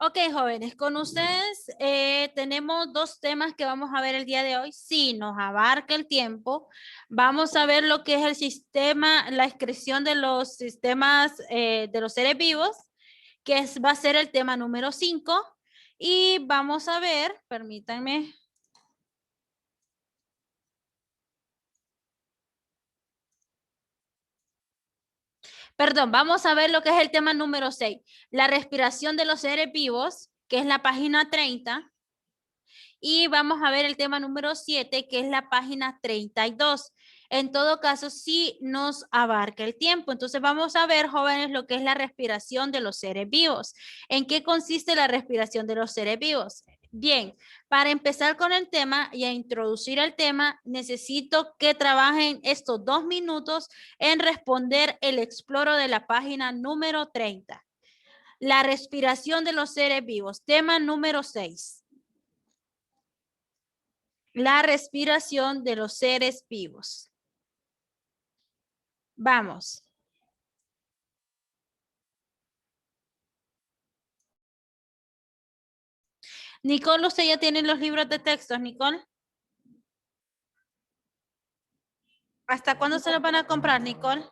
Ok, jóvenes, con ustedes tenemos dos temas que vamos a ver el día de hoy. Si nos abarca el tiempo, vamos a ver lo que es el sistema, la excreción de los sistemas de los seres vivos, va a ser el tema número 5. Y vamos a ver, permítanme. Perdón, vamos a ver lo que es el tema número 6. La respiración de los seres vivos, que es la página 30. Y vamos a ver el tema número 7, que es la página 32. En todo caso, sí nos abarca el tiempo. Entonces vamos a ver, jóvenes, lo que es la respiración de los seres vivos. ¿En qué consiste la respiración de los seres vivos? Bien, para empezar con el tema y a introducir el tema, necesito que trabajen estos 2 minutos en responder el exploro de la página número 30. La respiración de los seres vivos, tema número 6. La respiración de los seres vivos. Vamos. Nicole, ¿usted ya tiene los libros de textos, Nicole? ¿Hasta cuándo se los van a comprar, Nicole?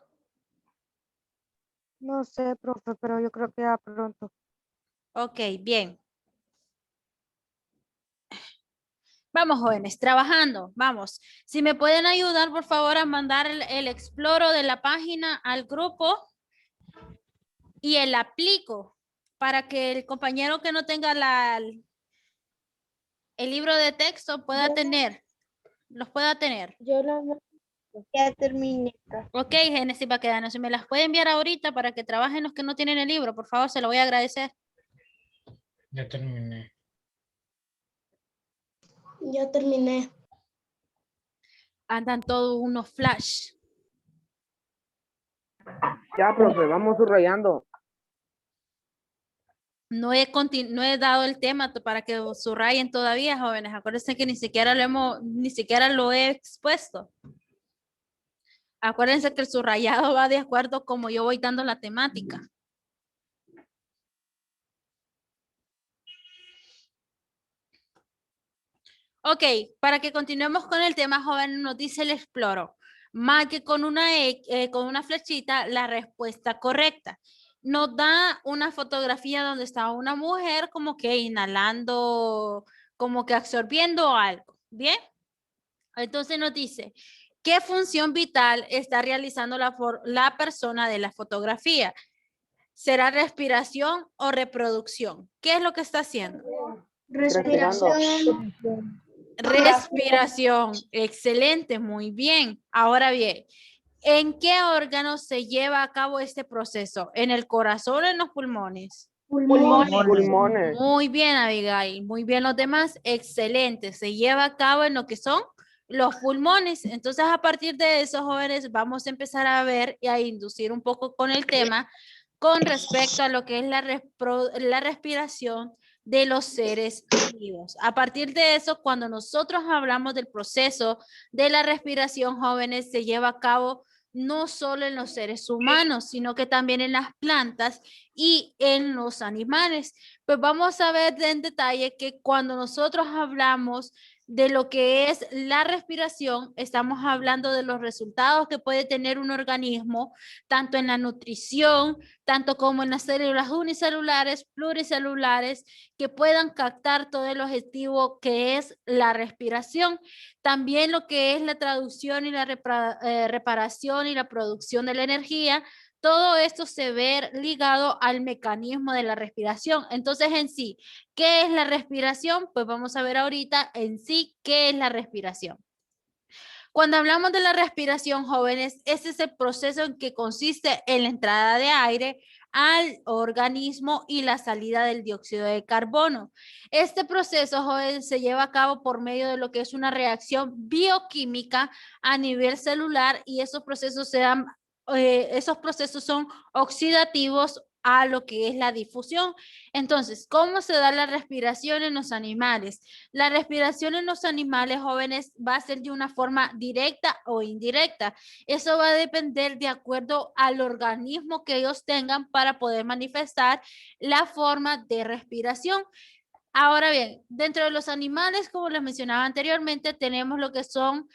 No sé, profe, pero yo creo que ya pronto. Ok, bien. Vamos, jóvenes, trabajando, vamos. Si me pueden ayudar, por favor, a mandar el exploro de la página al grupo y el aplico para que el compañero que no tenga el libro de texto pueda tener, los pueda tener. Yo ya terminé. Ok, Génesis Baquedano, si me las puede enviar ahorita para que trabajen los que no tienen el libro, por favor, se lo voy a agradecer. Ya terminé. Ya terminé. Andan todos unos flash. Ya, profe, vamos subrayando. No he dado el tema para que subrayen todavía, jóvenes. Acuérdense que ni siquiera lo he expuesto. Acuérdense que el subrayado va de acuerdo como yo voy dando la temática. Ok, para que continuemos con el tema, joven, nos dice el exploro. Marque con con una flechita la respuesta correcta. Nos da una fotografía donde está una mujer como que inhalando, como que absorbiendo algo. ¿Bien? Entonces nos dice, ¿qué función vital está realizando la persona de la fotografía? ¿Será respiración o reproducción? ¿Qué es lo que está haciendo? Respiración. Respiración, excelente, muy bien. Ahora bien, ¿en qué órgano se lleva a cabo este proceso? ¿En el corazón o en los pulmones? Pulmones. Muy bien, Abigail. Muy bien los demás. Excelente. Se lleva a cabo en lo que son los pulmones. Entonces, a partir de eso, jóvenes, vamos a empezar a ver y a inducir un poco con el tema con respecto a lo que es la respiración de los seres vivos. A partir de eso, cuando nosotros hablamos del proceso de la respiración, jóvenes, se lleva a cabo no solo en los seres humanos, sino que también en las plantas y en los animales. Pues vamos a ver en detalle que cuando nosotros hablamos de lo que es la respiración, estamos hablando de los resultados que puede tener un organismo, tanto en la nutrición, tanto como en las células unicelulares, pluricelulares, que puedan captar todo el objetivo que es la respiración. También lo que es la traducción y la reparación y la producción de la energía, todo esto se ve ligado al mecanismo de la respiración. Entonces, en sí, ¿qué es la respiración? Pues vamos a ver ahorita en sí qué es la respiración. Cuando hablamos de la respiración, jóvenes, ese es el proceso en que consiste en la entrada de aire al organismo y la salida del dióxido de carbono. Este proceso, jóvenes, se lleva a cabo por medio de lo que es una reacción bioquímica a nivel celular y esos procesos son oxidativos a lo que es la difusión. Entonces, ¿cómo se da la respiración en los animales? La respiración en los animales jóvenes va a ser de una forma directa o indirecta. Eso va a depender de acuerdo al organismo que ellos tengan para poder manifestar la forma de respiración. Ahora bien, dentro de los animales, como les mencionaba anteriormente, tenemos lo que son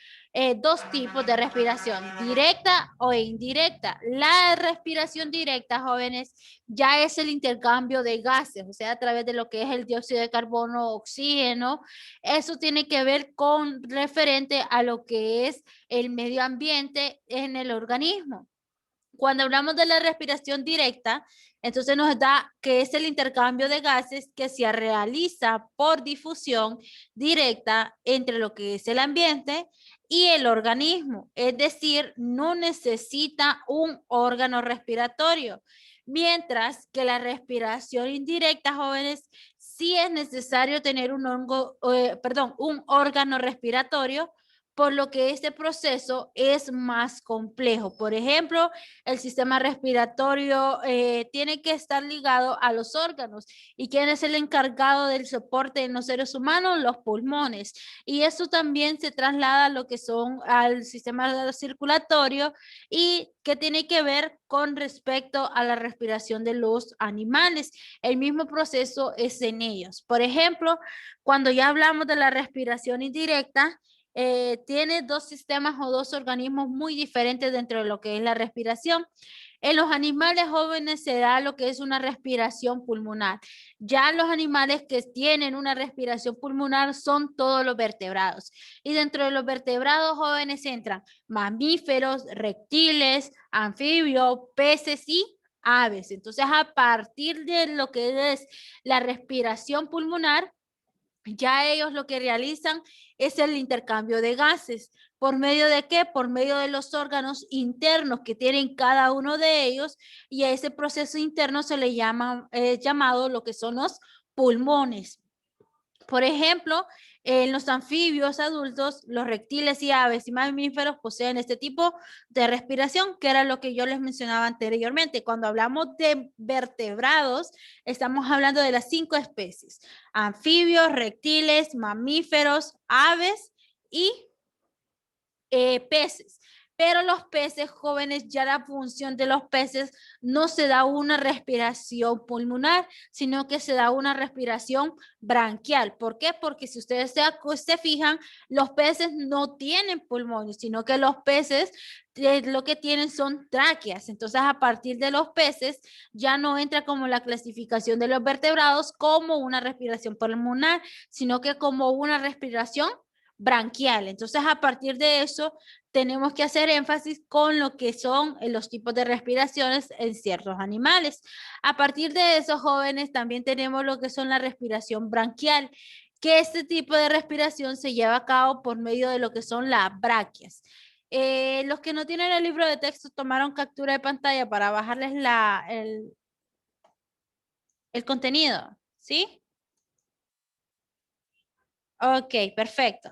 dos tipos de respiración, directa o indirecta. La respiración directa, jóvenes, ya es el intercambio de gases, o sea, a través de lo que es el dióxido de carbono, oxígeno. Eso tiene que ver con referente a lo que es el medio ambiente en el organismo. Cuando hablamos de la respiración directa, entonces nos da que es el intercambio de gases que se realiza por difusión directa entre lo que es el ambiente y el organismo. Es decir, no necesita un órgano respiratorio. Mientras que la respiración indirecta, jóvenes, sí es necesario tener un órgano respiratorio, por lo que este proceso es más complejo. Por ejemplo, el sistema respiratorio tiene que estar ligado a los órganos. ¿Y quién es el encargado del soporte en los seres humanos? Los pulmones. Y eso también se traslada a lo que son al sistema circulatorio y que tiene que ver con respecto a la respiración de los animales. El mismo proceso es en ellos. Por ejemplo, cuando ya hablamos de la respiración indirecta, tiene dos sistemas o dos organismos muy diferentes dentro de lo que es la respiración. En los animales jóvenes se da lo que es una respiración pulmonar. Ya los animales que tienen una respiración pulmonar son todos los vertebrados. Y dentro de los vertebrados jóvenes entran mamíferos, reptiles, anfibios, peces y aves. Entonces, a partir de lo que es la respiración pulmonar, ya ellos lo que realizan es el intercambio de gases. ¿Por medio de qué? Por medio de los órganos internos que tienen cada uno de ellos, y a ese proceso interno se le llama, llamado lo que son los pulmones. Por ejemplo, en los anfibios adultos, los reptiles y aves y mamíferos poseen este tipo de respiración, que era lo que yo les mencionaba anteriormente. Cuando hablamos de vertebrados, estamos hablando de las 5 especies: anfibios, reptiles, mamíferos, aves y peces. Pero los peces jóvenes, ya la función de los peces no se da una respiración pulmonar, sino que se da una respiración branquial. ¿Por qué? Porque si ustedes se fijan, los peces no tienen pulmones, sino que los peces lo que tienen son tráqueas. Entonces, a partir de los peces, ya no entra como la clasificación de los vertebrados como una respiración pulmonar, sino que como una respiración branquial. Entonces, a partir de eso, tenemos que hacer énfasis con lo que son los tipos de respiraciones en ciertos animales. A partir de eso, jóvenes, también tenemos lo que son la respiración branquial, que este tipo de respiración se lleva a cabo por medio de lo que son las braquias. Los que no tienen el libro de texto tomaron captura de pantalla para bajarles el contenido, ¿sí? Ok, perfecto.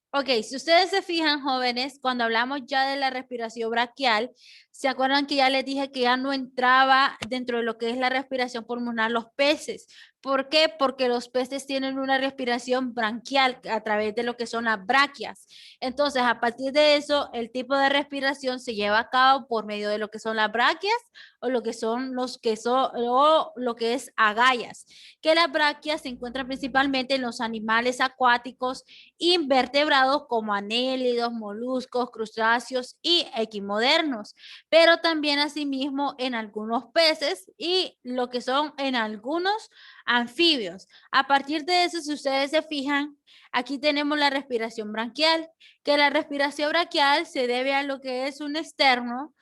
Ok, si ustedes se fijan, jóvenes, cuando hablamos ya de la respiración braquial, ¿se acuerdan que ya les dije que ya no entraba dentro de lo que es la respiración pulmonar los peces? ¿Por qué? Porque los peces tienen una respiración branquial a través de lo que son las braquias. Entonces, a partir de eso, el tipo de respiración se lleva a cabo por medio de lo que son las braquias o lo que son o lo que es agallas. Que las braquias se encuentran principalmente en los animales acuáticos invertebrados como anélidos, moluscos, crustáceos y equimodernos, pero también asimismo en algunos peces y lo que son en algunos anfibios. A partir de eso, si ustedes se fijan, aquí tenemos la respiración branquial, que la respiración branquial se debe a lo que es un externo,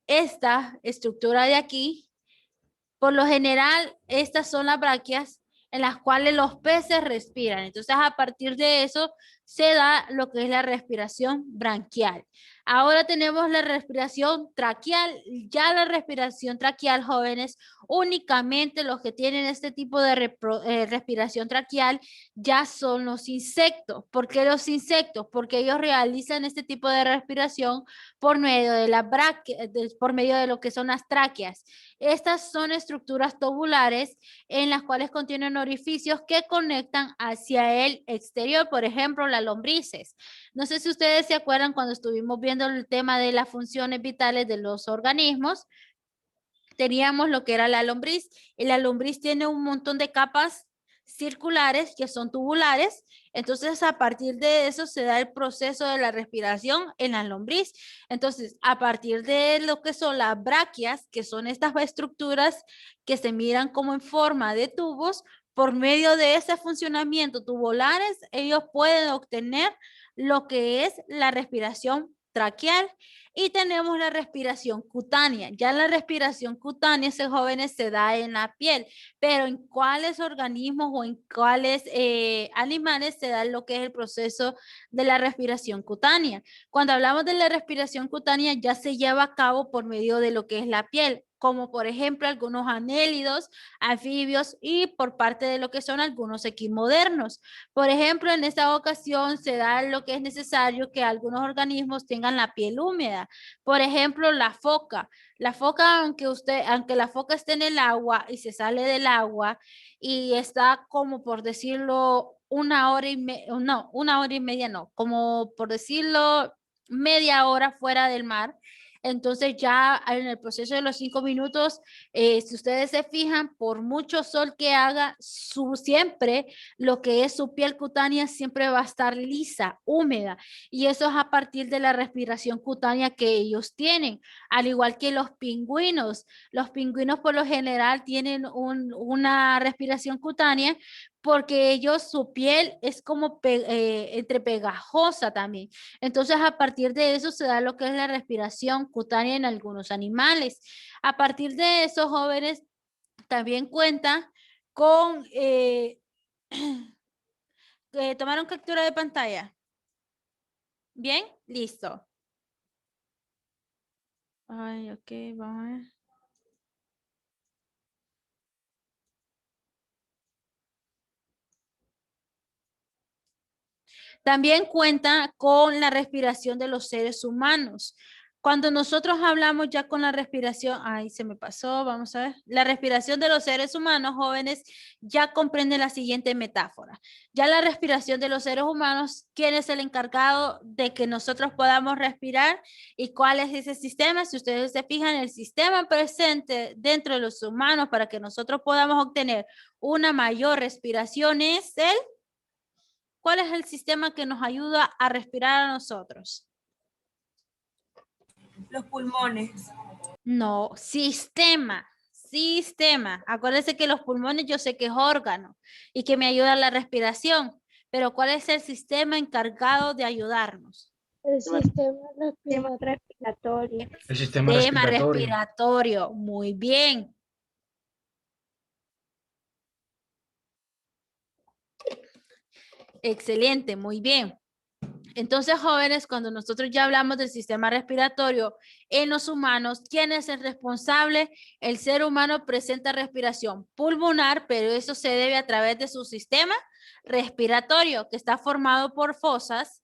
esta estructura de aquí. Por lo general, estas son las braquias en las cuales los peces respiran. Entonces, a partir de eso, se da lo que es la respiración branquial. Ahora tenemos la respiración traqueal. Ya la respiración traqueal, jóvenes, únicamente los que tienen este tipo de respiración traqueal ya son los insectos. ¿Por qué los insectos? Porque ellos realizan este tipo de respiración por medio de la por medio de lo que son las tráqueas. Estas son estructuras tubulares en las cuales contienen orificios que conectan hacia el exterior, por ejemplo, las lombrices. No sé si ustedes se acuerdan cuando estuvimos viendo el tema de las funciones vitales de los organismos, teníamos lo que era la lombriz, y la lombriz tiene un montón de capas circulares que son tubulares. Entonces, a partir de eso se da el proceso de la respiración en la lombriz. Entonces, a partir de lo que son las braquias, que son estas estructuras que se miran como en forma de tubos, por medio de ese funcionamiento tubulares, ellos pueden obtener lo que es la respiración traqueal. Y tenemos la respiración cutánea. Ya la respiración cutánea, jóvenes, se da en la piel, pero en cuáles organismos o en cuáles animales se da lo que es el proceso de la respiración cutánea. Cuando hablamos de la respiración cutánea, ya se lleva a cabo por medio de lo que es la piel, como por ejemplo algunos anélidos, anfibios y por parte de lo que son algunos equimodernos. Por ejemplo, en esta ocasión se da lo que es necesario que algunos organismos tengan la piel húmeda. Por ejemplo, la foca. La foca, aunque la foca esté en el agua y se sale del agua y está como por decirlo una hora y media no, como por decirlo media hora fuera del mar. Entonces ya en el proceso de los 5 minutos, si ustedes se fijan, por mucho sol que haga, siempre lo que es su piel cutánea siempre va a estar lisa, húmeda. Y eso es a partir de la respiración cutánea que ellos tienen. Al igual que los pingüinos. Los pingüinos por lo general tienen una respiración cutánea porque ellos, su piel es como entre pegajosa también. Entonces, a partir de eso se da lo que es la respiración cutánea en algunos animales. A partir de eso, jóvenes, también cuenta con... ¿tomaron captura de pantalla? ¿Bien? Listo. Ay, ok, vamos a ver. También cuenta con la respiración de los seres humanos. Cuando nosotros hablamos ya con la respiración, ay, se me pasó, vamos a ver. La respiración de los seres humanos, jóvenes, ya comprende la siguiente metáfora. Ya la respiración de los seres humanos, ¿quién es el encargado de que nosotros podamos respirar? ¿Y cuál es ese sistema? Si ustedes se fijan, el sistema presente dentro de los humanos para que nosotros podamos obtener una mayor respiración es el... ¿Cuál es el sistema que nos ayuda a respirar a nosotros? Los pulmones. No, sistema. Acuérdense que los pulmones yo sé que es órgano y que me ayuda a la respiración, pero ¿cuál es el sistema encargado de ayudarnos? El sistema respiratorio. El sistema Sistema respiratorio. respiratorio. Muy bien. Excelente, muy bien. Entonces, jóvenes, cuando nosotros ya hablamos del sistema respiratorio en los humanos, ¿quién es el responsable? El ser humano presenta respiración pulmonar, pero eso se debe a través de su sistema respiratorio, que está formado por fosas.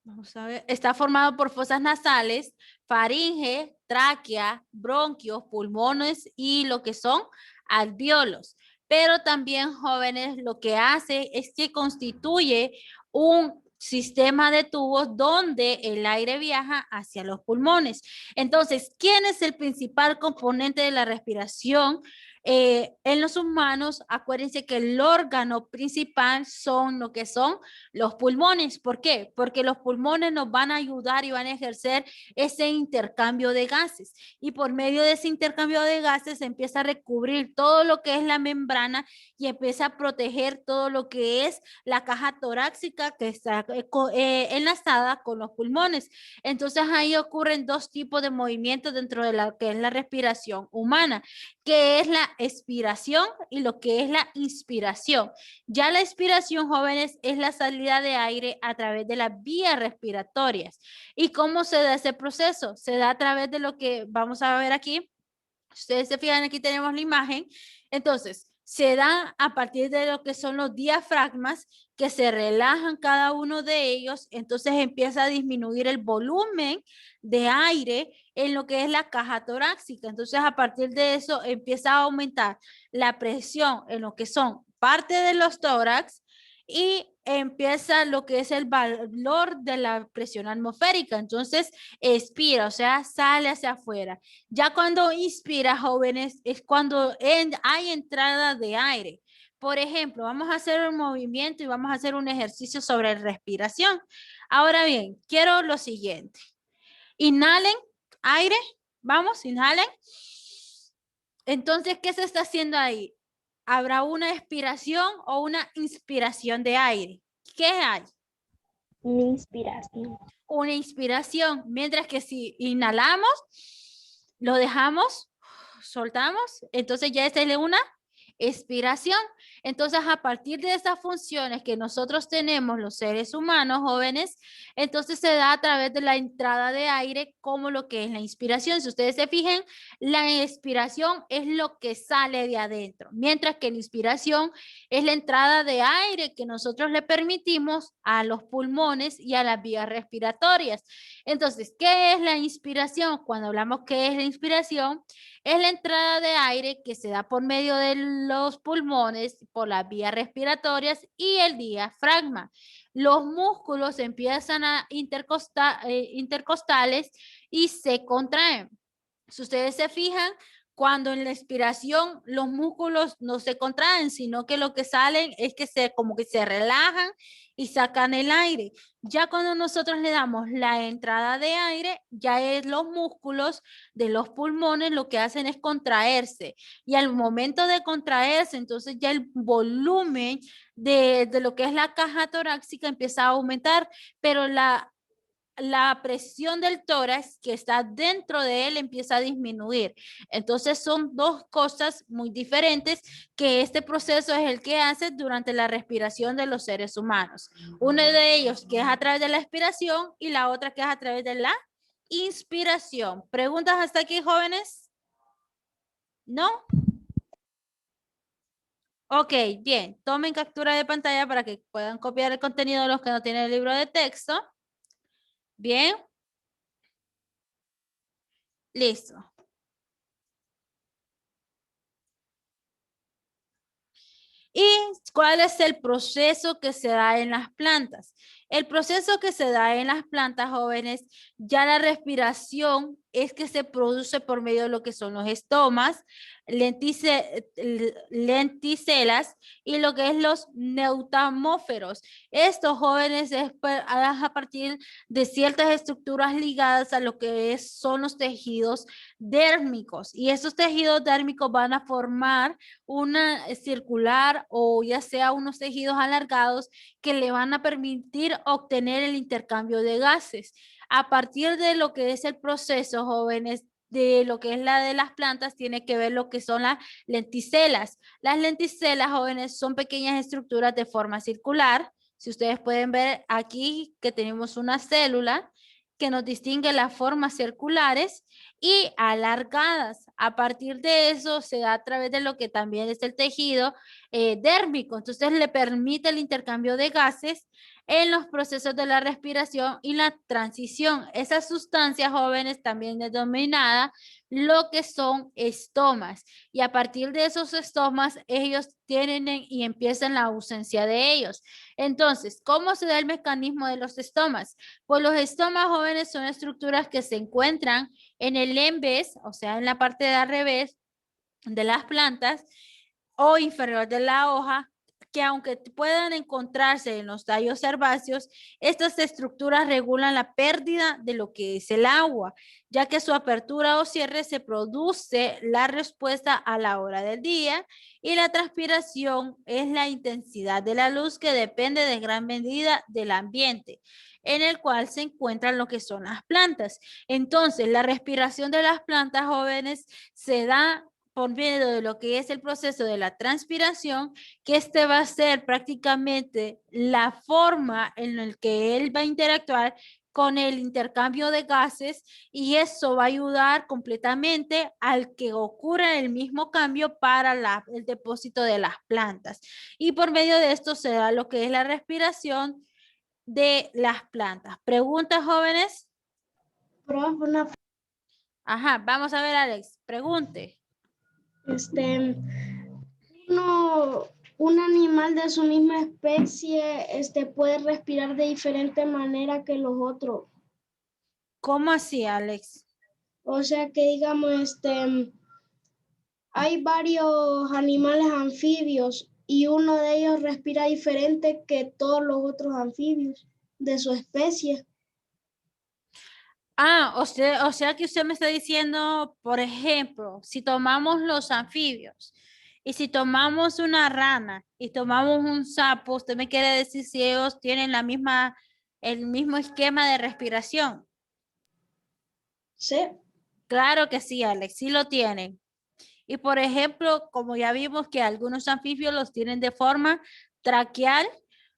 Vamos a ver, está formado por fosas nasales, faringe, tráquea, bronquios, pulmones y lo que son alvéolos. Pero también, jóvenes, lo que hace es que constituye un sistema de tubos donde el aire viaja hacia los pulmones. Entonces, ¿quién es el principal componente de la respiración? En los humanos, acuérdense que el órgano principal son lo que son los pulmones. ¿Por qué? Porque los pulmones nos van a ayudar y van a ejercer ese intercambio de gases. Y por medio de ese intercambio de gases se empieza a recubrir todo lo que es la membrana y empieza a proteger todo lo que es la caja torácica que está enlazada con los pulmones. Entonces ahí ocurren dos tipos de movimientos dentro de la que es la respiración humana. qué es la expiración y lo que es la inspiración. Ya la expiración, jóvenes, es la salida de aire a través de las vías respiratorias. ¿Y cómo se da ese proceso? Se da a través de lo que vamos a ver aquí. Ustedes se fijan, aquí tenemos la imagen. Entonces, se da a partir de lo que son los diafragmas, que se relajan cada uno de ellos. Entonces empieza a disminuir el volumen de aire en lo que es la caja torácica. Entonces, a partir de eso empieza a aumentar la presión en lo que son parte de los tórax y empieza lo que es el valor de la presión atmosférica. Entonces, expira, o sea, sale hacia afuera. Ya cuando inspira, jóvenes, es cuando hay entrada de aire. Por ejemplo, vamos a hacer un movimiento y vamos a hacer un ejercicio sobre respiración. Ahora bien, quiero lo siguiente. Inhalen aire. Vamos, inhalen. Entonces, ¿qué se está haciendo ahí? ¿Habrá una expiración o una inspiración de aire? ¿Qué hay? Una inspiración. Una inspiración, mientras que si inhalamos, lo dejamos, soltamos, entonces ya esta es una expiración. Entonces, a partir de esas funciones que nosotros tenemos los seres humanos jóvenes, entonces se da a través de la entrada de aire como lo que es la inspiración. Si ustedes se fijan, la expiración es lo que sale de adentro, mientras que la inspiración es la entrada de aire que nosotros le permitimos a los pulmones y a las vías respiratorias. Entonces, ¿qué es la inspiración? Cuando hablamos qué es la inspiración, es la entrada de aire que se da por medio de los pulmones, por las vías respiratorias y el diafragma. Los músculos empiezan a intercostales y se contraen. Si ustedes se fijan, cuando en la expiración los músculos no se contraen, sino que lo que salen es que como que se relajan y sacan el aire. Ya cuando nosotros le damos la entrada de aire, ya es los músculos de los pulmones lo que hacen es contraerse. Y al momento de contraerse, entonces ya el volumen de lo que es la caja torácica empieza a aumentar, pero la presión del tórax que está dentro de él empieza a disminuir. Entonces son dos cosas muy diferentes que este proceso es el que hace durante la respiración de los seres humanos. Uno de ellos que es a través de la expiración y la otra que es a través de la inspiración. ¿Preguntas hasta aquí, jóvenes? ¿No? Ok, bien. Tomen captura de pantalla para que puedan copiar el contenido de los que no tienen el libro de texto. Bien. Listo. ¿Y cuál es el proceso que se da en las plantas? El proceso que se da en las plantas, jóvenes, ya la respiración es que se produce por medio de lo que son los estomas, lenticelas y lo que es los neutamóferos. Estos, jóvenes, es a partir de ciertas estructuras ligadas a lo que son los tejidos dérmicos. Y esos tejidos dérmicos van a formar una circular o ya sea unos tejidos alargados que le van a permitir obtener el intercambio de gases. A partir de lo que es el proceso, jóvenes, de lo que es la de las plantas, tiene que ver lo que son las lenticelas. Las lenticelas, jóvenes, son pequeñas estructuras de forma circular. Si ustedes pueden ver aquí que tenemos una célula que nos distingue las formas circulares y alargadas. A partir de eso se da a través de lo que también es el tejido dérmico. Entonces le permite el intercambio de gases en los procesos de la respiración y la transición. Esas sustancias, jóvenes, también denominadas lo que son estomas. Y a partir de esos estomas, ellos tienen y empiezan la ausencia de ellos. Entonces, ¿cómo se da el mecanismo de los estomas? Pues los estomas, jóvenes, son estructuras que se encuentran en el embés, o sea, en la parte de al revés de las plantas o inferior de la hoja, que aunque puedan encontrarse en los tallos herbáceos, estas estructuras regulan la pérdida de lo que es el agua, ya que su apertura o cierre se produce la respuesta a la hora del día y la transpiración es la intensidad de la luz que depende de gran medida del ambiente en el cual se encuentran lo que son las plantas. Entonces, la respiración de las plantas, jóvenes, se da por medio de lo que es el proceso de la transpiración, que este va a ser prácticamente la forma en la que él va a interactuar con el intercambio de gases y eso va a ayudar completamente al que ocurra el mismo cambio para el depósito de las plantas. Y por medio de esto se da lo que es la respiración de las plantas. ¿Preguntas, jóvenes? Profe, Ajá, vamos a ver, Alex, pregunte. uno, un animal de su misma especie, puede respirar de diferente manera que los otros. ¿Cómo así, Alex? O sea que digamos, hay varios animales anfibios y uno de ellos respira diferente que todos los otros anfibios de su especie. Ah, o sea que usted me está diciendo, por ejemplo, si tomamos los anfibios y si tomamos una rana y tomamos un sapo, usted me quiere decir si ellos tienen el mismo esquema de respiración. Sí. Claro que sí, Alex, sí lo tienen. Y por ejemplo, como ya vimos que algunos anfibios los tienen de forma traqueal,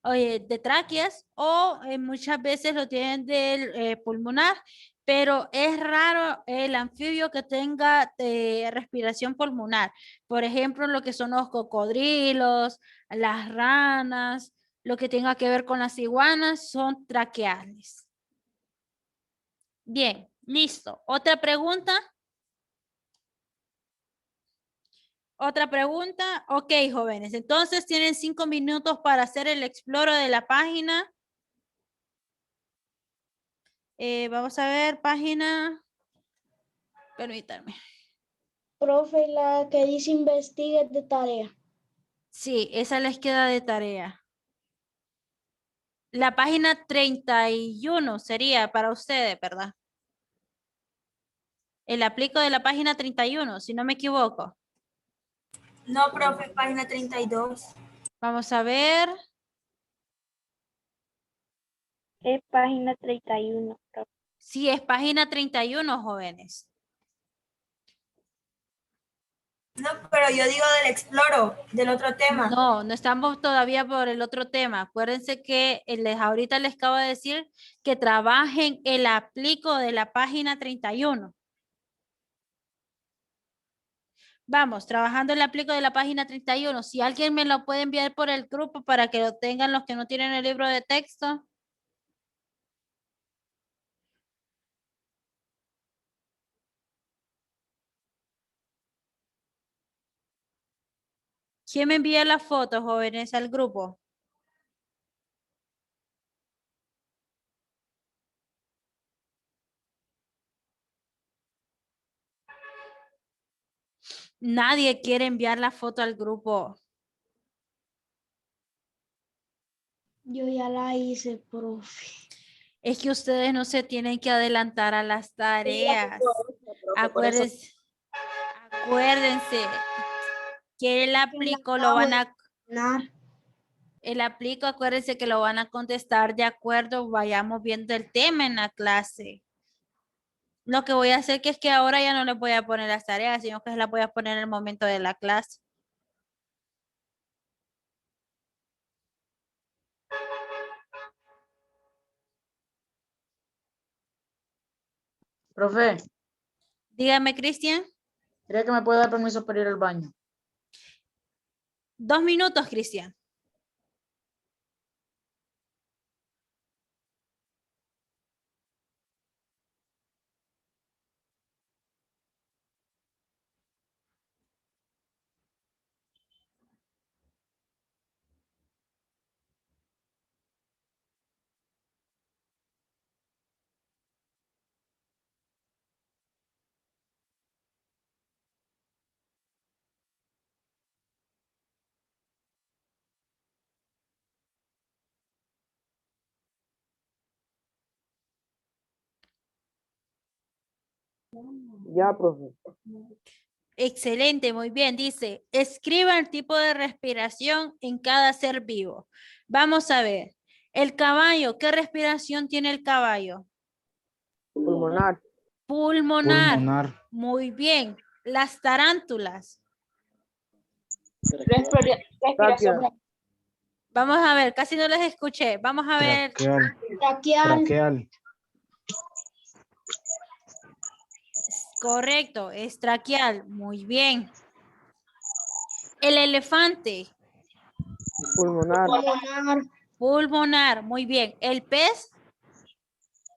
de tráqueas, o muchas veces lo tienen de pulmonar, pero es raro el anfibio que tenga respiración pulmonar. Por ejemplo, lo que son los cocodrilos, las ranas, lo que tenga que ver con las iguanas son traqueales. Bien, listo. ¿Otra pregunta? ¿Otra pregunta? Ok, jóvenes. Entonces tienen 5 minutos para hacer el exploro de la página. Vamos a ver, página. Permítanme. Profe, la que dice investigue de tarea. Sí, esa les queda de tarea. La página 31 sería para ustedes, ¿verdad? El aplico de la página 31, si no me equivoco. No, profe, página 32. Vamos a ver. Es página 31, profe. Sí, es página 31, jóvenes. No, pero yo digo del exploro, del otro tema. No, no estamos todavía por el otro tema. Acuérdense que ahorita les acabo de decir que trabajen el aplico de la página 31. Vamos, trabajando el aplico de la página 31. Si alguien me lo puede enviar por el grupo para que lo tengan los que no tienen el libro de texto. ¿Quién me envía las fotos, jóvenes, al grupo? Nadie quiere enviar la foto al grupo. Yo ya la hice, profe. Es que ustedes no se tienen que adelantar a las tareas. Acuérdense que el aplico lo van a... El aplico, acuérdense que lo van a contestar de acuerdo, vayamos viendo el tema en la clase. Lo que voy a hacer es que ahora ya no les voy a poner las tareas, sino que las voy a poner en el momento de la clase. Profe, Dígame, Cristian. ¿cree que me puede dar permiso para ir al baño? 2 minutos, Cristian. Ya, profe. Excelente, muy bien. Dice, escriba el tipo de respiración en cada ser vivo. Vamos a ver. El caballo, ¿qué respiración tiene el caballo? Pulmonar. Pulmonar. Muy bien. las tarántulas. Respiración. Vamos a ver, casi no les escuché. Vamos a ver. Traqueal. Correcto, es traqueal. Muy bien. El elefante. Pulmonar. Pulmonar. Muy bien. El pez.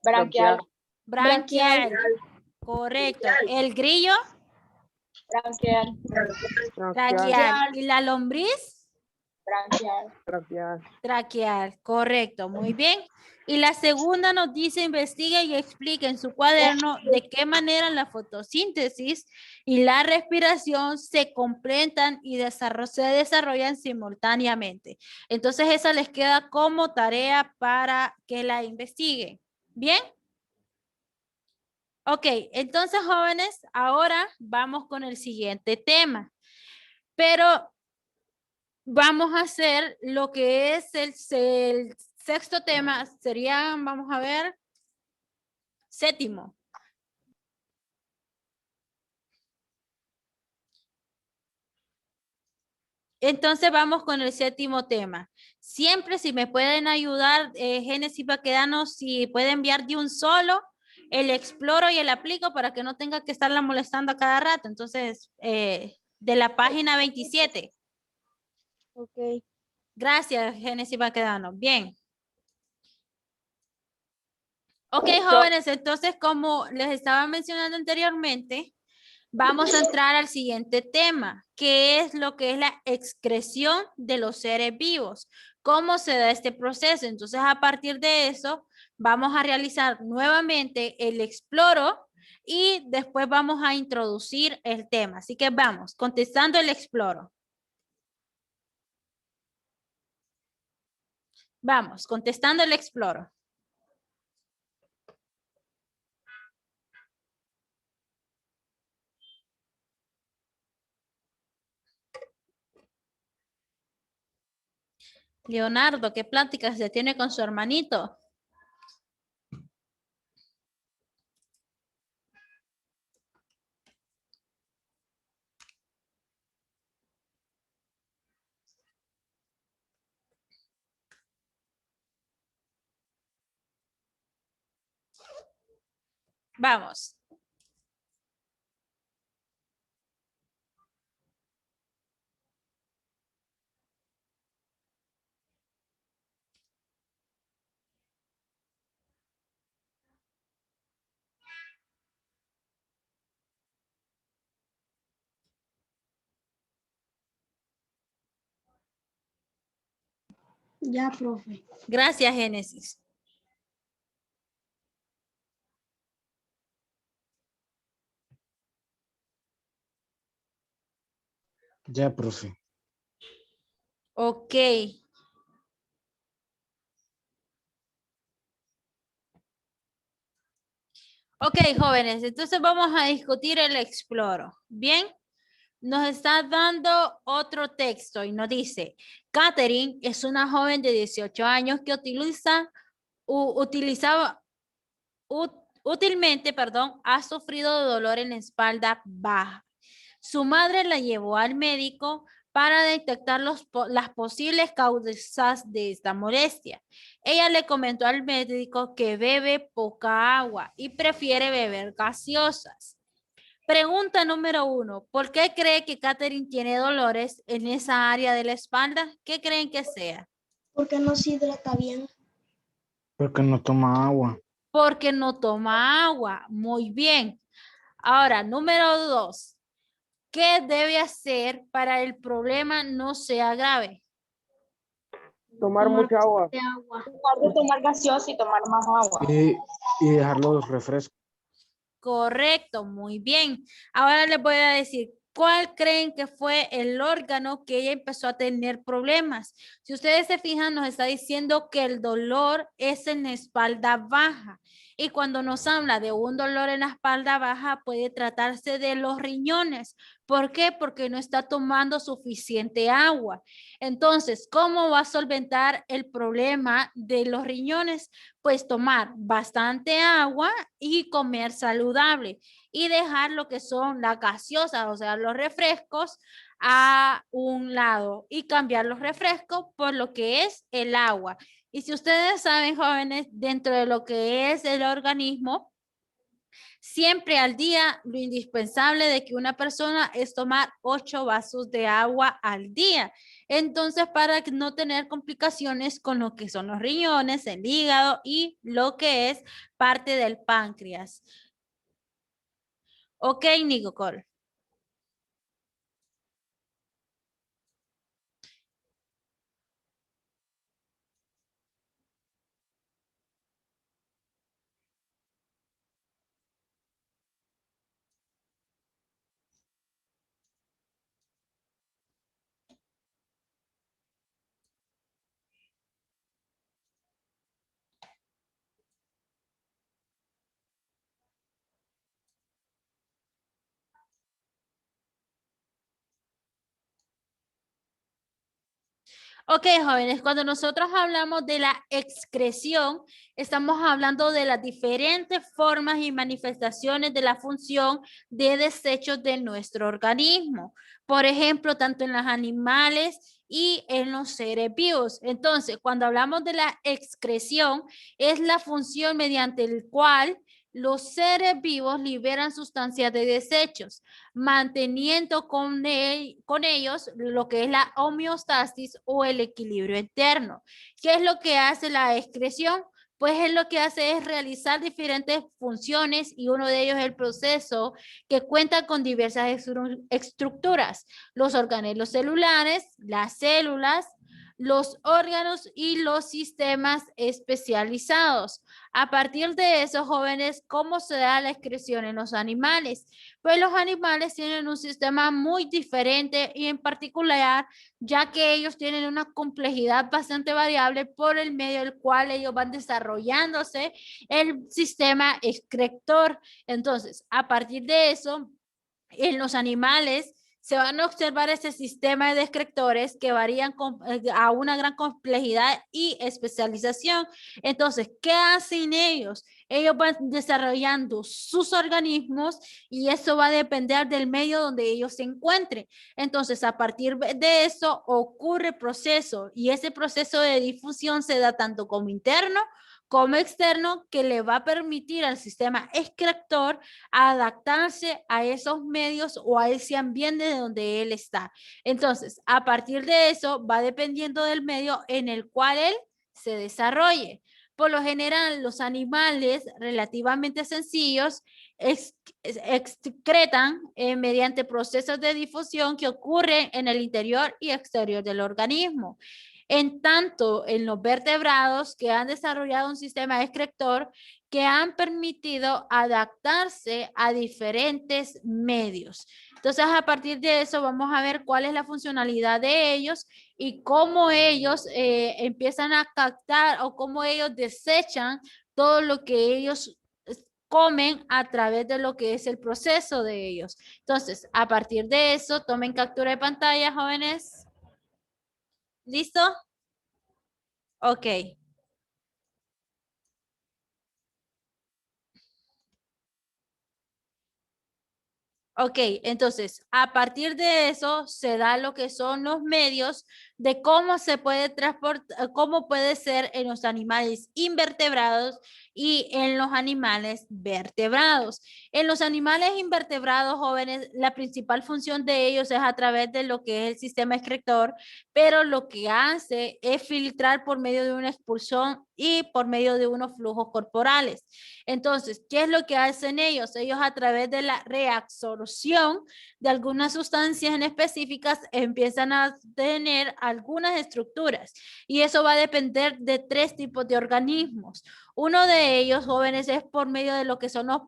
Branquial. Branquial. Correcto. El grillo. Traqueal. ¿Y la lombriz? Traqueal. Correcto. Muy bien. Y la segunda nos dice, investigue y explique en su cuaderno de qué manera la fotosíntesis y la respiración se complementan y se desarrollan simultáneamente. Entonces esa les queda como tarea para que la investiguen. ¿Bien? Ok, entonces jóvenes, ahora vamos con el siguiente tema. Pero vamos a hacer lo que es el sexto tema, sería, vamos a ver, séptimo. Entonces vamos con el séptimo tema. Siempre si me pueden ayudar, Génesis Baquedano, si puede enviar de un solo, el exploro y el aplico para que no tenga que estarla molestando a cada rato. Entonces, de la página 27. Ok. Gracias, Génesis Baquedano. Bien. Ok, jóvenes, entonces como les estaba mencionando anteriormente, vamos a entrar al siguiente tema, que es lo que es la excreción de los seres vivos. ¿Cómo se da este proceso? Entonces, a partir de eso, vamos a realizar nuevamente el exploro y después vamos a introducir el tema. Así que vamos, contestando el exploro. Vamos, contestando el exploro. Leonardo, ¿qué pláticas se tiene con su hermanito? Vamos. Ya, profe. Gracias, Génesis. Ya, profe. Ok. Ok, jóvenes, entonces vamos a discutir el exploro. Bien, nos está dando otro texto y nos dice, Catherine es una joven de 18 años que útilmente, ha sufrido de dolor en la espalda baja. Su madre la llevó al médico para detectar las posibles causas de esta molestia. Ella le comentó al médico que bebe poca agua y prefiere beber gaseosas. Pregunta número 1. ¿Por qué cree que Catherine tiene dolores en esa área de la espalda? ¿Qué creen que sea? Porque no se hidrata bien. Porque no toma agua. Porque no toma agua. Muy bien. Ahora, número 2. ¿Qué debe hacer para el problema no sea grave? Tomar mucha agua. Dejar de tomar gaseosa y tomar más agua. Y dejar los refrescos. Correcto, muy bien. Ahora les voy a decir, ¿cuál creen que fue el órgano que ella empezó a tener problemas? Si ustedes se fijan, nos está diciendo que el dolor es en la espalda baja. Y cuando nos habla de un dolor en la espalda baja, puede tratarse de los riñones. ¿Por qué? Porque no está tomando suficiente agua. Entonces, ¿cómo va a solventar el problema de los riñones? Pues tomar bastante agua y comer saludable. y dejar lo que son las gaseosas, o sea, los refrescos a un lado y cambiar los refrescos por lo que es el agua. Y si ustedes saben, jóvenes, dentro de lo que es el organismo, siempre al día lo indispensable de que una persona es tomar 8 vasos de agua al día. Entonces, para no tener complicaciones con lo que son los riñones, el hígado y lo que es parte del páncreas. Ok, Nicole. Ok, jóvenes, cuando nosotros hablamos de la excreción, estamos hablando de las diferentes formas y manifestaciones de la función de desechos de nuestro organismo. Por ejemplo, tanto en los animales y en los seres vivos. Entonces, cuando hablamos de la excreción, es la función mediante el cual los seres vivos liberan sustancias de desechos, manteniendo con ellos lo que es la homeostasis o el equilibrio interno. ¿Qué es lo que hace la excreción? Pues es lo que hace es realizar diferentes funciones y uno de ellos es el proceso que cuenta con diversas estructuras, los organelos celulares, las células, los órganos y los sistemas especializados. A partir de eso, jóvenes, ¿cómo se da la excreción en los animales? Pues los animales tienen un sistema muy diferente y en particular, ya que ellos tienen una complejidad bastante variable por el medio del cual ellos van desarrollándose el sistema excretor. Entonces, a partir de eso, en los animales se van a observar ese sistema de excretores que varían a una gran complejidad y especialización. Entonces, ¿qué hacen ellos? Ellos van desarrollando sus organismos y eso va a depender del medio donde ellos se encuentren. Entonces, a partir de eso ocurre proceso y ese proceso de difusión se da tanto como interno como externo, que le va a permitir al sistema excretor adaptarse a esos medios o a ese ambiente de donde él está. Entonces, a partir de eso, va dependiendo del medio en el cual él se desarrolle. Por lo general, los animales relativamente sencillos excretan mediante procesos de difusión que ocurren en el interior y exterior del organismo. En tanto, en los vertebrados que han desarrollado un sistema excretor que han permitido adaptarse a diferentes medios. Entonces, a partir de eso, vamos a ver cuál es la funcionalidad de ellos y cómo ellos empiezan a captar o cómo ellos desechan todo lo que ellos comen a través de lo que es el proceso de ellos. Entonces, a partir de eso, tomen captura de pantalla, jóvenes. ¿Listo? Ok. Ok, entonces, a partir de eso se da lo que son los medios de cómo se puede transportar, cómo puede ser en los animales invertebrados y en los animales vertebrados. En los animales invertebrados, jóvenes, la principal función de ellos es a través de lo que es el sistema excretor, pero lo que hace es filtrar por medio de una expulsión y por medio de unos flujos corporales. Entonces, ¿qué es lo que hacen ellos? Ellos a través de la reabsorción de algunas sustancias en específicas empiezan a tener algunas estructuras y eso va a depender de 3 tipos de organismos. Uno de ellos, jóvenes, es por medio de lo que son los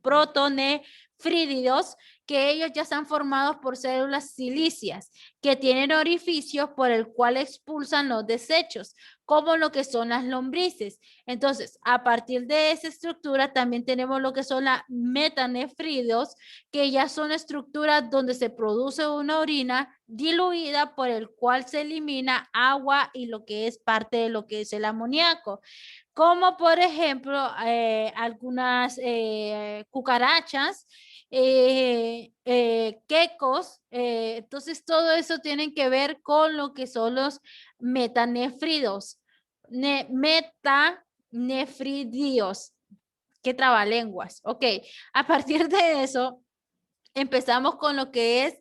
protonefrídidos, que ellos ya están formados por células silíceas que tienen orificios por el cual expulsan los desechos, como lo que son las lombrices. Entonces, a partir de esa estructura también tenemos lo que son las metanefridos, que ya son estructuras donde se produce una orina diluida por el cual se elimina agua y lo que es parte de lo que es el amoníaco. Como por ejemplo, algunas cucarachas, quecos, entonces todo eso tiene que ver con lo que son los metanefridos, metanefridios, qué trabalenguas, ok, a partir de eso empezamos con lo que es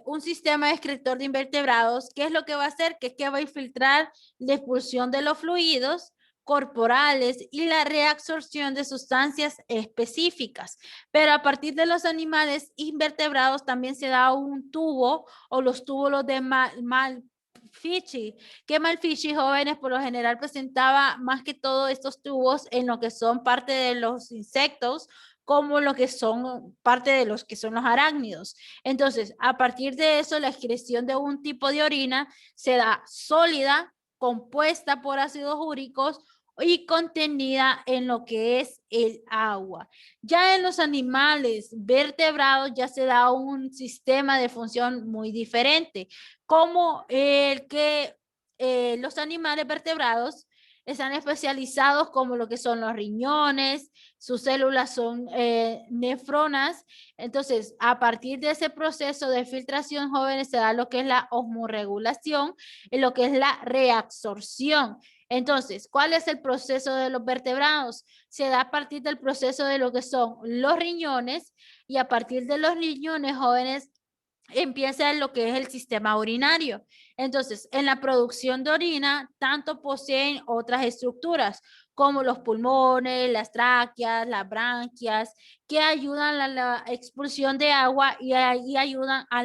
un sistema excretor de invertebrados. ¿Qué es lo que va a hacer? Que es que va a infiltrar la expulsión de los fluidos corporales y la reabsorción de sustancias específicas. Pero a partir de los animales invertebrados también se da un tubo o los túbulos de Malfishi, que Malfishi, jóvenes, por lo general presentaba más que todo estos tubos en lo que son parte de los insectos, como lo que son parte de los que son los arácnidos. Entonces, a partir de eso, la excreción de un tipo de orina se da sólida, compuesta por ácidos úricos y contenida en lo que es el agua. Ya en los animales vertebrados ya se da un sistema de función muy diferente, como el que los animales vertebrados están especializados como lo que son los riñones, sus células son nefronas. Entonces, a partir de ese proceso de filtración, jóvenes, se da lo que es la osmorregulación y lo que es la reabsorción. Entonces, ¿cuál es el proceso de los vertebrados? Se da a partir del proceso de lo que son los riñones y a partir de los riñones, jóvenes, empieza lo que es el sistema urinario. Entonces, en la producción de orina, tanto poseen otras estructuras como los pulmones, las tráqueas, las branquias, que ayudan a la expulsión de agua y ayudan a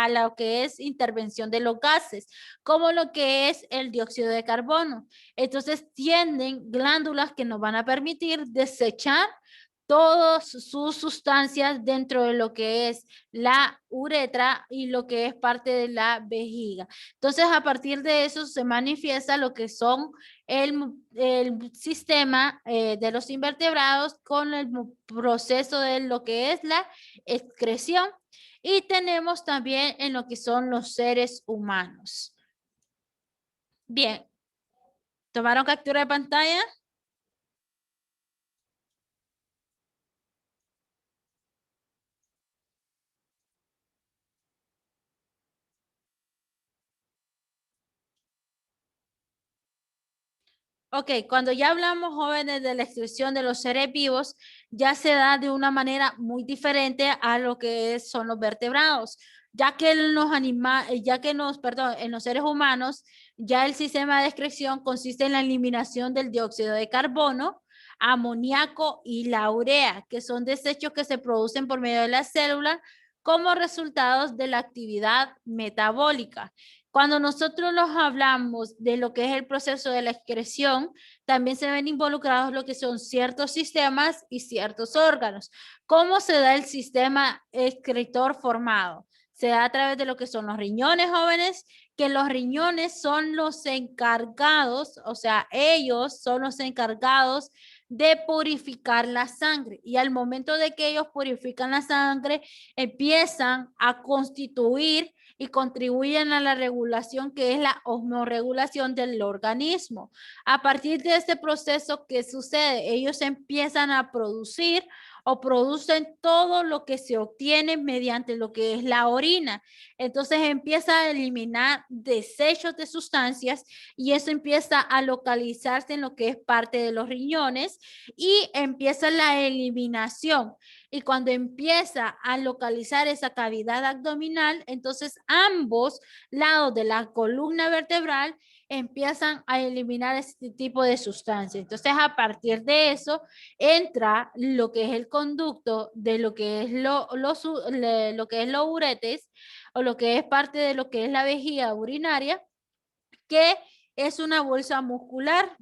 lo que es intervención de los gases, como lo que es el dióxido de carbono. Entonces, tienen glándulas que nos van a permitir desechar todas sus sustancias dentro de lo que es la uretra y lo que es parte de la vejiga. Entonces, a partir de eso se manifiesta lo que son el sistema de los invertebrados con el proceso de lo que es la excreción. Y tenemos también en lo que son los seres humanos. Bien. ¿Tomaron captura de pantalla? Ok, cuando ya hablamos, jóvenes, de la excreción de los seres vivos, ya se da de una manera muy diferente a lo que son los vertebrados, ya que en los animales, en los seres humanos, ya el sistema de excreción consiste en la eliminación del dióxido de carbono, amoníaco y la urea, que son desechos que se producen por medio de las células como resultados de la actividad metabólica. Cuando nosotros los hablamos de lo que es el proceso de la excreción, también se ven involucrados lo que son ciertos sistemas y ciertos órganos. ¿Cómo se da el sistema excretor formado? Se da a través de lo que son los riñones, jóvenes, que los riñones son los encargados, o sea, ellos son los encargados de purificar la sangre. Y al momento de que ellos purifican la sangre, empiezan a constituir y contribuyen a la regulación que es la osmorregulación del organismo. A partir de este proceso, ¿qué sucede? Ellos empiezan a producir o producen todo lo que se obtiene mediante lo que es la orina. Entonces empieza a eliminar desechos de sustancias y eso empieza a localizarse en lo que es parte de los riñones y empieza la eliminación. Y cuando empieza a localizar esa cavidad abdominal, entonces ambos lados de la columna vertebral empiezan a eliminar este tipo de sustancias. Entonces, a partir de eso, entra lo que es el conducto de lo que es lo que es los uretes o lo que es parte de lo que es la vejiga urinaria, que es una bolsa muscular.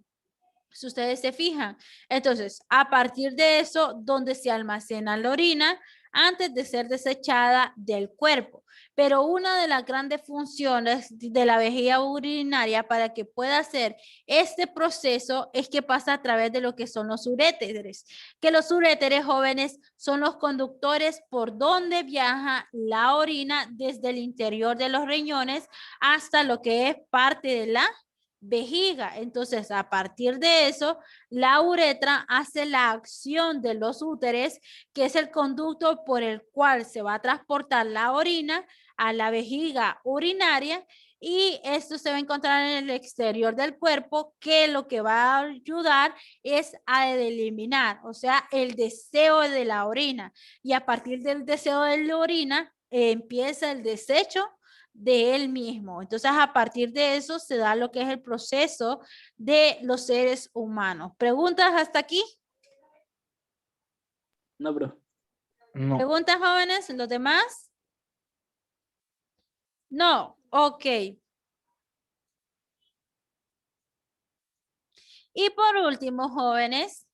Si ustedes se fijan, entonces a partir de eso, donde se almacena la orina, antes de ser desechada del cuerpo. Pero una de las grandes funciones de la vejiga urinaria para que pueda hacer este proceso es que pasa a través de lo que son los uréteres, que los uréteres, jóvenes, son los conductores por donde viaja la orina desde el interior de los riñones hasta lo que es parte de la vejiga. Entonces, a partir de eso, la uretra hace la acción de los úteres, que es el conducto por el cual se va a transportar la orina a la vejiga urinaria, y esto se va a encontrar en el exterior del cuerpo, que lo que va a ayudar es a eliminar, o sea, el deseo de la orina, y a partir del deseo de la orina empieza el desecho de él mismo. Entonces, a partir de eso se da lo que es el proceso de los seres humanos. ¿Preguntas hasta aquí? No, bro. No. ¿Preguntas, jóvenes? ¿Los demás? No. Ok. Y por último, jóvenes,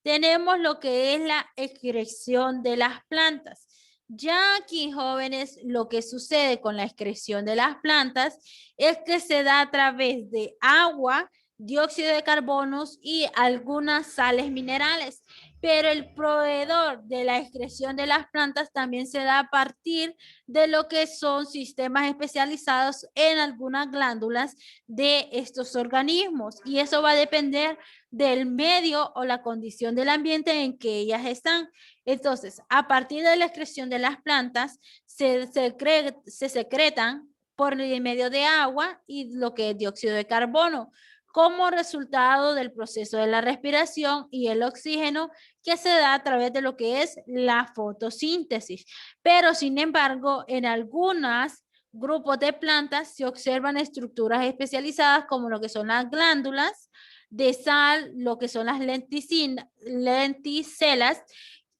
tenemos lo que es la excreción de las plantas. Ya aquí, jóvenes, lo que sucede con la excreción de las plantas es que se da a través de agua, dióxido de carbono y algunas sales minerales. Pero el proveedor de la excreción de las plantas también se da a partir de lo que son sistemas especializados en algunas glándulas de estos organismos. Y eso va a depender del medio o la condición del ambiente en que ellas están. Entonces, a partir de la excreción de las plantas, se secretan por el medio de agua y lo que es dióxido de carbono, como resultado del proceso de la respiración y el oxígeno que se da a través de lo que es la fotosíntesis. Pero, sin embargo, en algunos grupos de plantas se observan estructuras especializadas como lo que son las glándulas de sal, lo que son las lenticelas,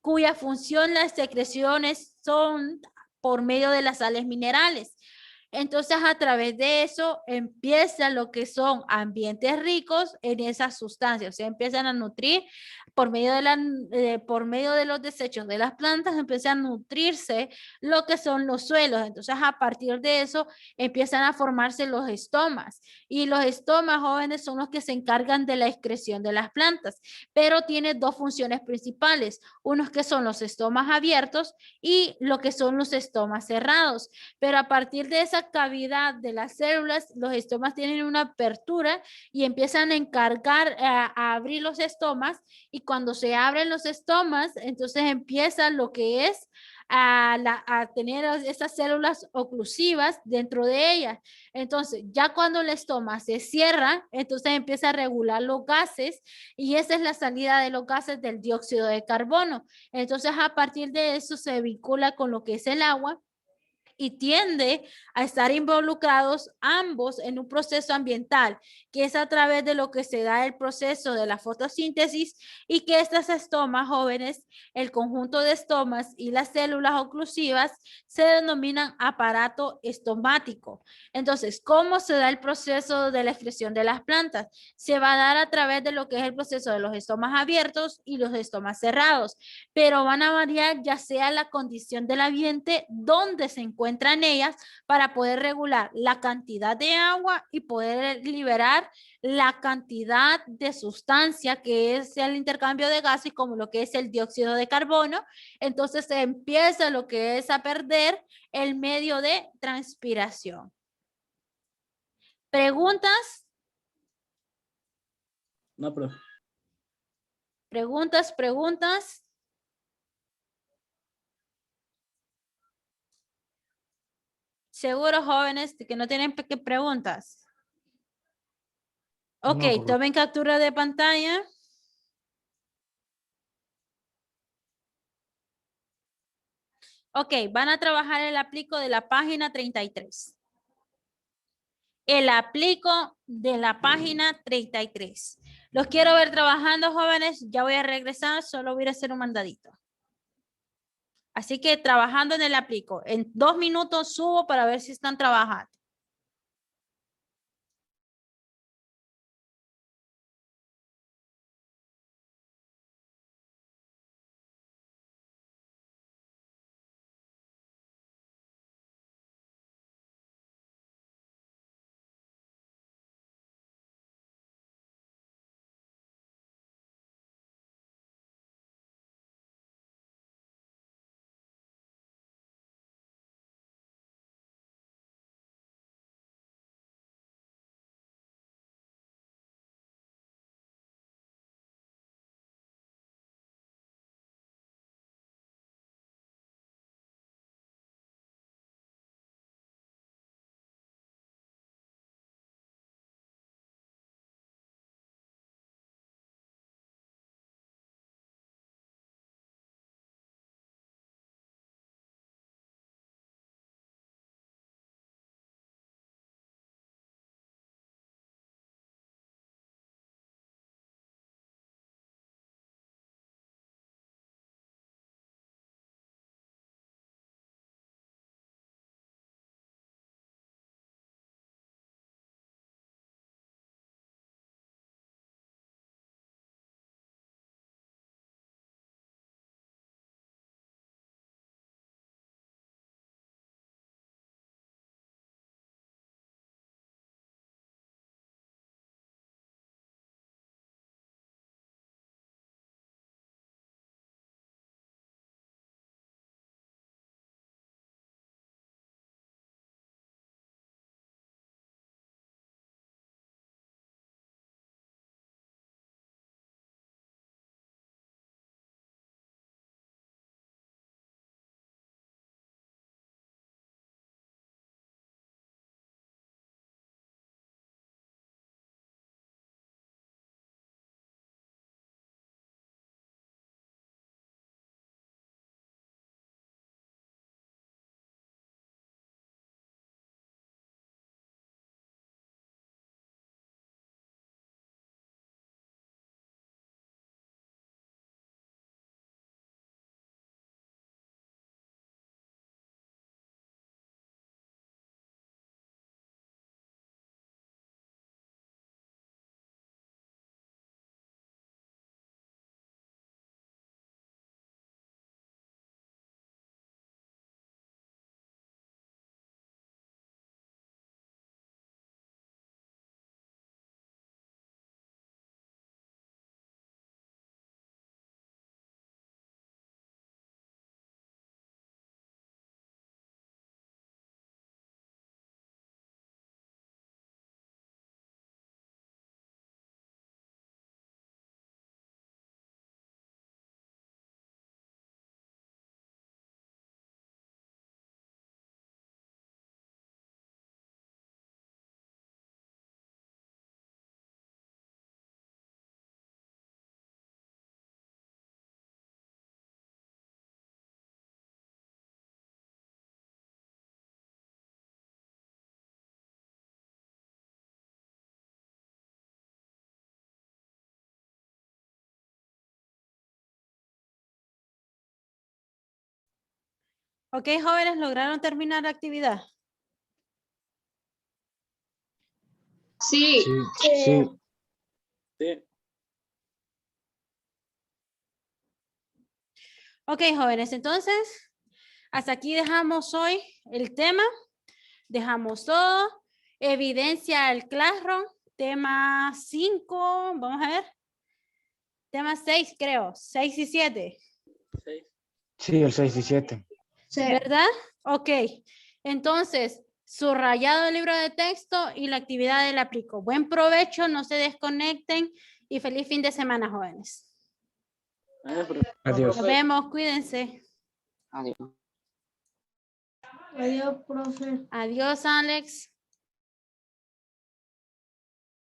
cuya función, las secreciones son por medio de las sales minerales. Entonces, a través de eso empieza lo que son ambientes ricos en esas sustancias. O sea, empiezan a nutrir por medio por medio de los desechos de las plantas, empiezan a nutrirse lo que son los suelos. Entonces, a partir de eso empiezan a formarse los estomas. Y los estomas, jóvenes, son los que se encargan de la excreción de las plantas. Pero tiene dos funciones principales. Unos que son los estomas abiertos y lo que son los estomas cerrados. Pero a partir de esa cavidad de las células, los estomas tienen una apertura y empiezan a encargar a abrir los estomas, y cuando se abren los estomas, entonces empieza lo que es a tener esas células oclusivas dentro de ellas. Entonces, ya cuando el estoma se cierra, entonces empieza a regular los gases, y esa es la salida de los gases del dióxido de carbono. Entonces, a partir de eso se vincula con lo que es el agua, y tiende a estar involucrados ambos en un proceso ambiental, que es a través de lo que se da el proceso de la fotosíntesis, y que estas estomas, jóvenes, el conjunto de estomas y las células oclusivas se denominan aparato estomático. Entonces, ¿cómo se da el proceso de la excreción de las plantas? Se va a dar a través de lo que es el proceso de los estomas abiertos y los estomas cerrados, pero van a variar ya sea la condición del ambiente donde se encuentran ellas, para poder regular la cantidad de agua y poder liberar la cantidad de sustancia que es el intercambio de gases, como lo que es el dióxido de carbono. Entonces se empieza lo que es a perder el medio de transpiración. ¿Preguntas? No, bro. ¿Preguntas? ¿Seguro, jóvenes, que no tienen preguntas? Ok, No, tomen captura de pantalla. Ok, van a trabajar el aplico de la página 33. El aplico de la página 33. Los quiero ver trabajando, jóvenes. Ya voy a regresar, solo voy a hacer un mandadito. Así que trabajando en el aplico. En 2 minutos subo para ver si están trabajando. Ok, jóvenes, ¿lograron terminar la actividad? Sí, sí. Ok, jóvenes, entonces, hasta aquí dejamos hoy el tema. Dejamos todo. Evidencia el Classroom. Tema 5, vamos a ver. Tema 6, creo. 6 y 7. Sí, el 6 y 7. Sí. ¿Verdad? Ok. Entonces, subrayado el libro de texto y la actividad del aplico. Buen provecho, no se desconecten y feliz fin de semana, jóvenes. Adiós. Nos vemos, cuídense. Adiós, profe. Adiós, Alex.